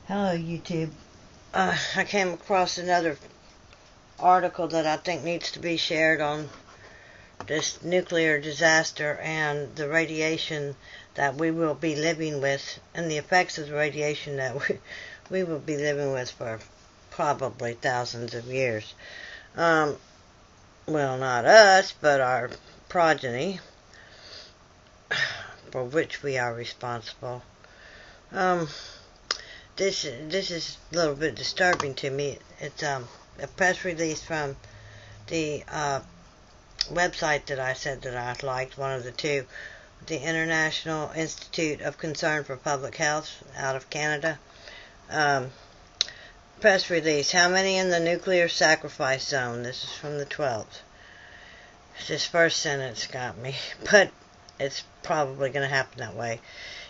Hello, YouTube. I came across another article that I think needs to be shared on this nuclear disaster and the radiation that we will be living with, and the effects of the radiation that we will be living with for probably thousands of years. Well, not us, but our progeny, for which we are responsible. This is a little bit disturbing to me. It's a press release from the website that I said that I liked, one of the two, the International Institute of Concern for Public Health out of Canada. Press release, how many in the nuclear sacrifice zone? This is from the 12th. This first sentence got me, but it's probably going to happen that way.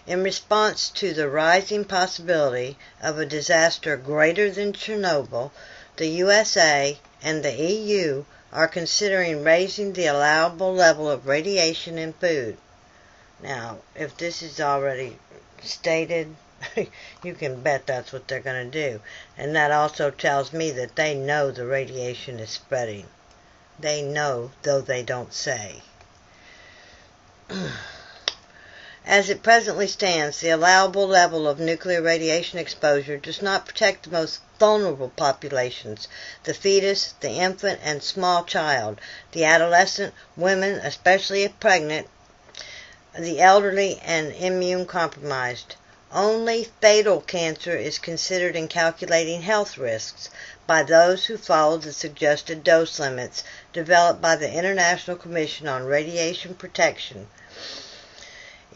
In response to the rising possibility of a disaster greater than Chernobyl, the USA and the EU are considering raising the allowable level of radiation in food. Now, if this is already stated, you can bet that's what they're going to do. And that also tells me that they know the radiation is spreading. They know, though they don't say. As it presently stands, the allowable level of nuclear radiation exposure does not protect the most vulnerable populations, the fetus, the infant, and small child, the adolescent, women, especially if pregnant, the elderly, and immune-compromised. Only fatal cancer is considered in calculating health risks by those who follow the suggested dose limits developed by the International Commission on Radiation Protection.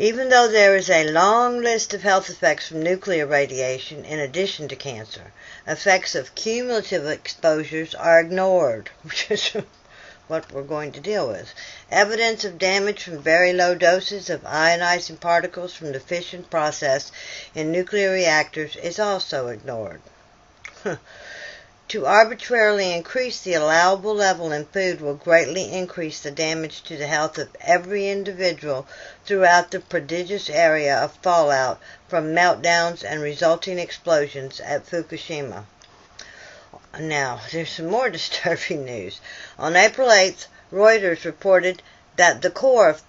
Even though there is a long list of health effects from nuclear radiation in addition to cancer, effects of cumulative exposures are ignored, which is what we're going to deal with. Evidence of damage from very low doses of ionizing particles from the fission process in nuclear reactors is also ignored. To arbitrarily increase the allowable level in food will greatly increase the damage to the health of every individual throughout the prodigious area of fallout from meltdowns and resulting explosions at Fukushima. Now, there's some more disturbing news. On April 8th, Reuters reported that the core of,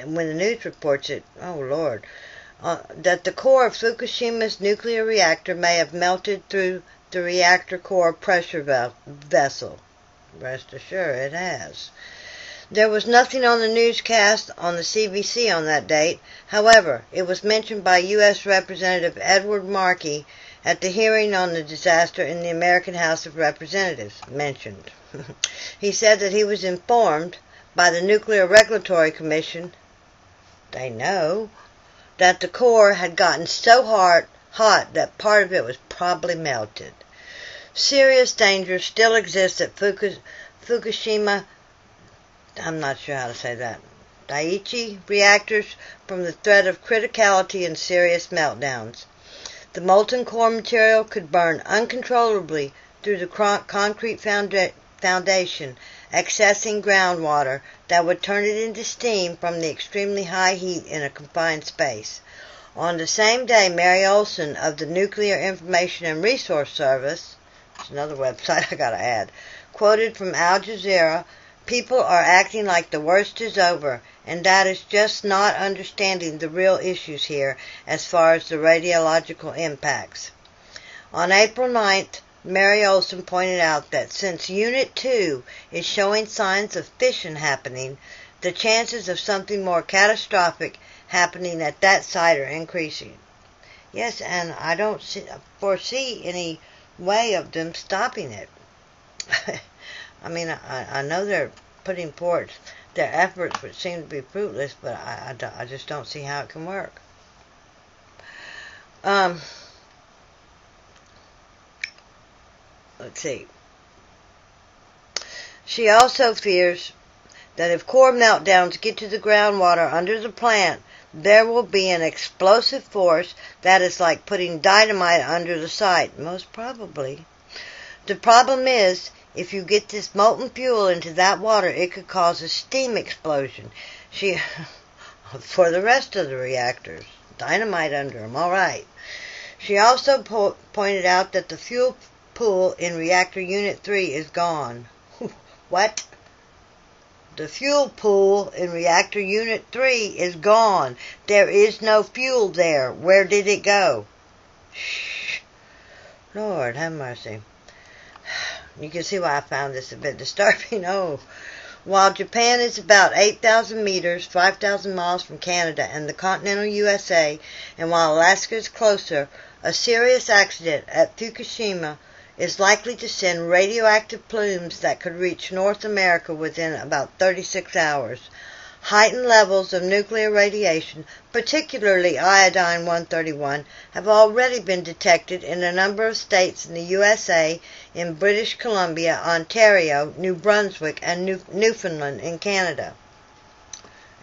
when the news reports it, oh Lord, that the core of Fukushima's nuclear reactor may have melted through the reactor core pressure vessel. Rest assured it has. There was nothing on the newscast on the CBC on that date. However, it was mentioned by U.S. Representative Edward Markey at the hearing on the disaster in the American House of Representatives. Mentioned. He said that he was informed by the Nuclear Regulatory Commission, they know, that the core had gotten so hot that part of it was probably melted. Serious danger still exists at Fukushima, I'm not sure how to say that, Daiichi reactors from the threat of criticality and serious meltdowns. The molten core material could burn uncontrollably through the concrete foundation, accessing groundwater that would turn it into steam from the extremely high heat in a confined space. On the same day, Mary Olson of the Nuclear Information and Resource Service, it's another website I gotta add, quoted from Al Jazeera, "People are acting like the worst is over, and that is just not understanding the real issues here as far as the radiological impacts." On April 9th, Mary Olson pointed out that since Unit 2 is showing signs of fission happening, the chances of something more catastrophic happening at that site are increasing. Yes, and I don't foresee any way of them stopping it. I mean, I know they're putting forth their efforts, which seem to be fruitless, but I just don't see how it can work. Let's see. She also fears that if core meltdowns get to the groundwater under the plant, there will be an explosive force that is like putting dynamite under the site, most probably. The problem is, if you get this molten fuel into that water, it could cause a steam explosion. For the rest of the reactors, dynamite under them, all right. She also pointed out that the fuel pool in reactor unit 3 is gone. What? The fuel pool in reactor unit 3 is gone. There is no fuel there. Where did it go? Shh. Lord, have mercy. You can see why I found this a bit disturbing. Oh. While Japan is about 8,000 meters, 5,000 miles from Canada and the continental USA, and while Alaska is closer, a serious accident at Fukushima is likely to send radioactive plumes that could reach North America within about 36 hours. Heightened levels of nuclear radiation, particularly iodine-131, have already been detected in a number of states in the USA, in British Columbia, Ontario, New Brunswick, and Newfoundland in Canada.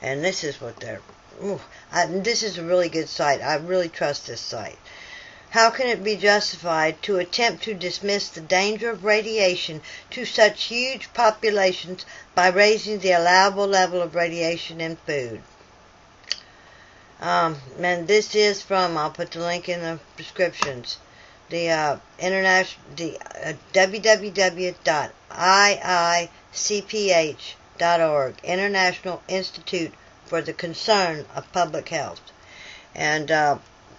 And this is what they're... this is a really good site. I really trust this site. How can it be justified to attempt to dismiss the danger of radiation to such huge populations by raising the allowable level of radiation in food? And this is from, I'll put the link in the descriptions, the www.iicph.org, International Institute for the Concern of Public Health. And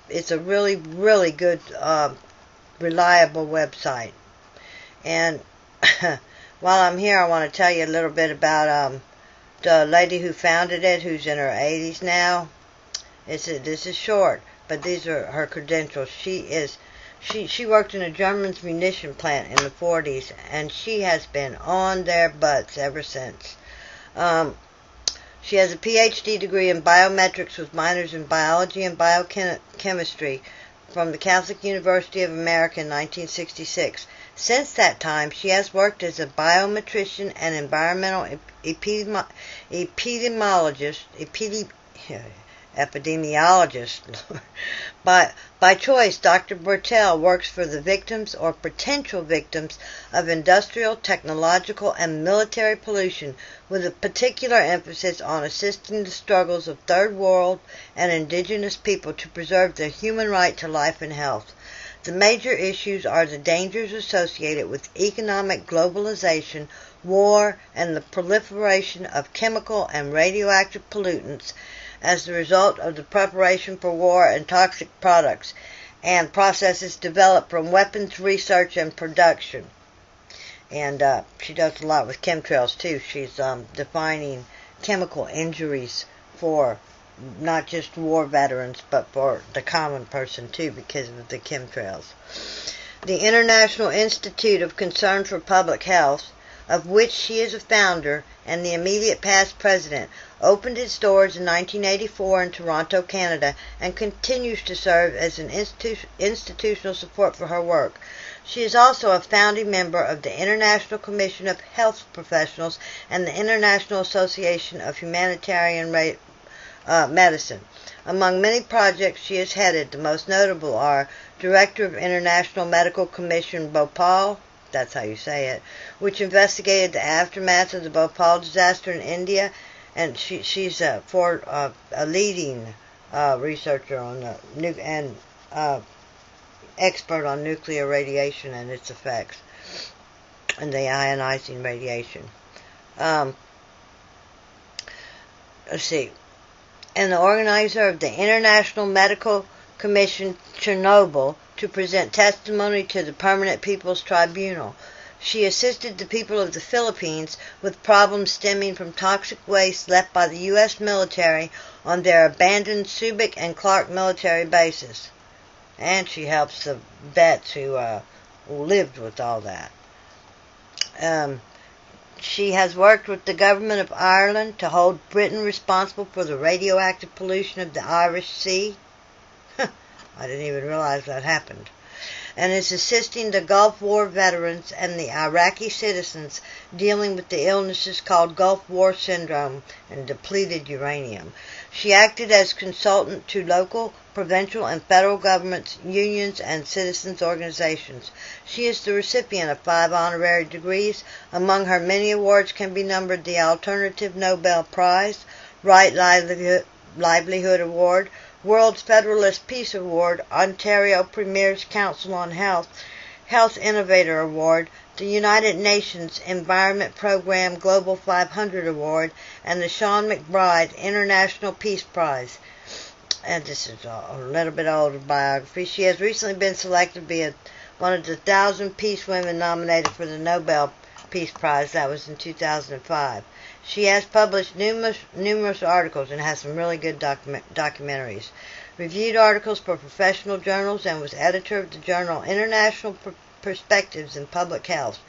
it's a really, really good, reliable website. And while I'm here, I want to tell you a little bit about the lady who founded it, who's in her 80s now. This is short, but these are her credentials. She worked in a German munition plant in the 40s, and she has been on their butts ever since. She has a PhD degree in biometrics with minors in biology and biochemistry from the Catholic University of America in 1966. Since that time, she has worked as a biometrician and environmental epidemiologist. By choice, Dr. Bertel works for the victims or potential victims of industrial, technological, and military pollution, with a particular emphasis on assisting the struggles of third world and indigenous people to preserve their human right to life and health. The major issues are the dangers associated with economic globalization, war, and the proliferation of chemical and radioactive pollutants as the result of the preparation for war and toxic products and processes developed from weapons research and production. And she does a lot with chemtrails too. She's defining chemical injuries for not just war veterans, but for the common person too, because of the chemtrails. The International Institute of Concern for Public Health, of which she is a founder and the immediate past president, opened its doors in 1984 in Toronto, Canada, and continues to serve as an institutional support for her work. She is also a founding member of the International Commission of Health Professionals and the International Association of Humanitarian Medicine. Among many projects she has headed, the most notable are Director of International Medical Commission Bhopal, that's how you say it, which investigated the aftermath of the Bhopal disaster in India, and she's a leading researcher on and expert on nuclear radiation and its effects, and the ionizing radiation. Let's see. And the organizer of the International Medical Commission Chernobyl to present testimony to the Permanent People's Tribunal. She assisted the people of the Philippines with problems stemming from toxic waste left by the U.S. military on their abandoned Subic and Clark military bases. And she helps the vets who lived with all that. She has worked with the government of Ireland to hold Britain responsible for the radioactive pollution of the Irish Sea. I didn't even realize that happened. And is assisting the Gulf War veterans and the Iraqi citizens dealing with the illnesses called Gulf War Syndrome and depleted uranium. She acted as consultant to local, provincial, and federal governments, unions, and citizens' organizations. She is the recipient of 5 honorary degrees. Among her many awards can be numbered the Alternative Nobel Prize, Right Livelihood Award, World's Federalist Peace Award, Ontario Premier's Council on Health Innovator Award, the United Nations Environment Program Global 500 Award, and the Sean McBride International Peace Prize. And this is a little bit older biography. She has recently been selected to be one of the 1,000 peace women nominated for the Nobel Peace Prize. That was in 2005. She has published numerous articles and has some really good documentaries. Reviewed articles for professional journals and was editor of the journal International Perspectives in Public Health.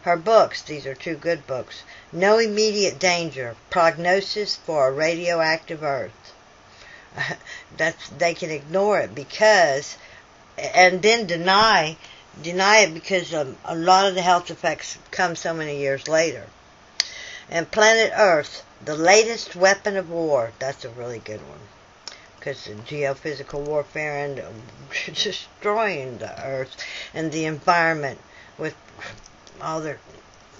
Her books, these are two good books, No Immediate Danger, Prognosis for a Radioactive Earth. They can ignore it because, and then deny it because a lot of the health effects come so many years later. And Planet Earth, the latest weapon of war. That's a really good one. Because the geophysical warfare and destroying the earth and the environment with all their...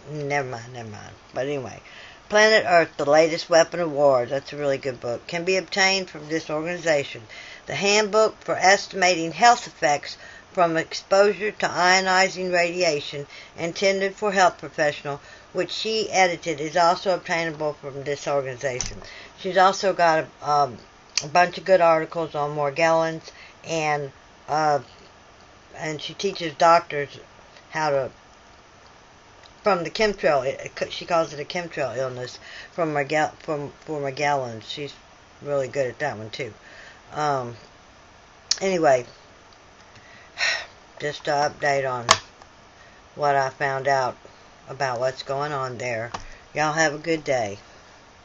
Never mind. But anyway, Planet Earth, the latest weapon of war. That's a really good book. Can be obtained from this organization. The Handbook for Estimating Health Effects from Exposure to Ionizing Radiation, intended for health professionals, which she edited, is also obtainable from this organization. She's also got a bunch of good articles on Morgellons, and she teaches doctors how to, from the chemtrail, she calls it a chemtrail illness, for Morgellons. She's really good at that one too. Anyway, just to update on what I found out about what's going on there. Y'all have a good day.